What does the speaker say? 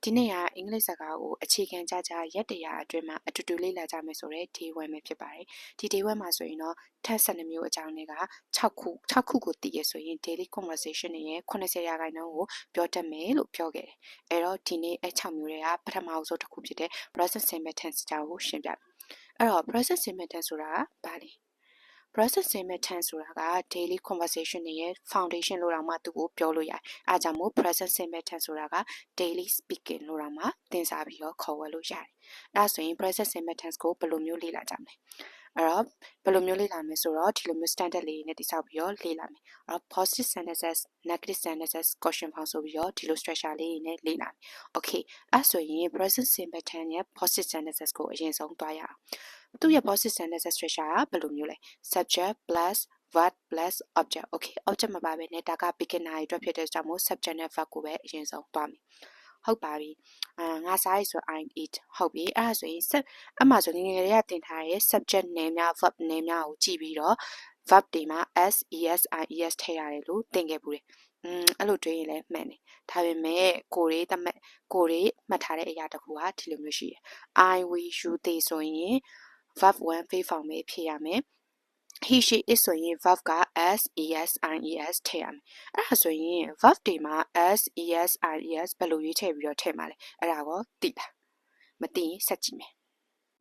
ဒီနေ့ကအင်္ဂလိပ်စကားကိုအခြေခံကြရက်တရာအတွင်းမှာအတူတူလေ့လာကြမယ်ဆိုတဲ့ day 1ပဲဖြစ်ပါတယ်ဒီ day 1မှာဆိုရင်တော့ထပ်12မျိုးအကြောင်းတွေက6ခုကိုသိရဆိုရင် daily conversation တွေရဲ့80%ကိုပြောတတ်မယ်လို့ပြောခဲ့တယ်အဲ့တော့ဒီနေ့6မျိုးတွေကပထမအဆုံးတစ်ခုဖြစ်တဲ့ present simple tense အကြောင်းကိုရှင်းပြအဲ့တော့ present simple tense ဆိုတာကဘာလဲpresent simple tense ဆိုတာက daily conversation တွေရဲ့ foundation လို့တောင်မှသူကိုပြောလို့ရတယ်။အားကြောင့်မို့ present simple tense ဆိုတာက daily speaking လို့တောင်မှသင်စားပြီးတော့ခေါ်ဝေါ်လို့ရတယ်။အဲဒါဆိုရင် present simple tense ကိုဘယ်လိုမျိုးလေ့လာကြမလဲ။အဲ့တော့ဘယ်လိုမျိုးလေ့လာမလဲဆိုတော့ဒီလိုမျိုး standard လေးနဲ့တိစောက်ပြီးတော့လေ့လာမယ်။အဲ့တော့ positive sentences negative sentences question form ဆိုပြီးတော့ဒီလို structure လေးနဲ့လေ့လာမယ်။ Okay အဲဆိုရင် present simple tense ရဲ့ positive sentences ကိုအရင်ဆုံးသွားရအောင်။သူ့ရဲ့ positive sentences structure ကဘယ်လိုမျိုးလဲ subject plus verb plus object okay object မပါဘဲနဲ့ဒါက beginner တွေအတွက်ဖြစ်တဲ့ကြောင့်မို့ subject နဲ့ verb ကိုပဲအရင်ဆုံးသွားမယ်ဟုတ်ပါပြီငါစားရဆို I eat ဟုတ်ပြီအဲ့ဒါဆိုရင်အမှဆိုငယ်ငယ်လေးကသင်ထားရဲ့ subject နယ်များ verb နယ်များကိုကြည့်ပြီးတော့ verb တွေမှာ s es is ထည့်ရတယ်လို့သင်ခဲ့ဘူးတယ်အဲ့လိုတွေးရင်လည်းမှန်တယ်ဒါပေမဲ့ကိုယ်တွေမှတ်ထားတဲ့အရာတစ်ခုကဒီလိုမျိုးရှိတယ် I we you they ဆိုရင် verb 1 face form ပဲဖြည့်ရမယ်he she is ဆိုရင် verb က s es is ထည့်ရမယ်အဲ့ဒါဆိုရင် verb တွေမှာ s es is ဘယ်လိုရွေးချယ်ပြီးတော့ထည့်မှာလဲအဲ့ဒါကိုသိလားမသိရင်ဆက်ကြည့်မယ်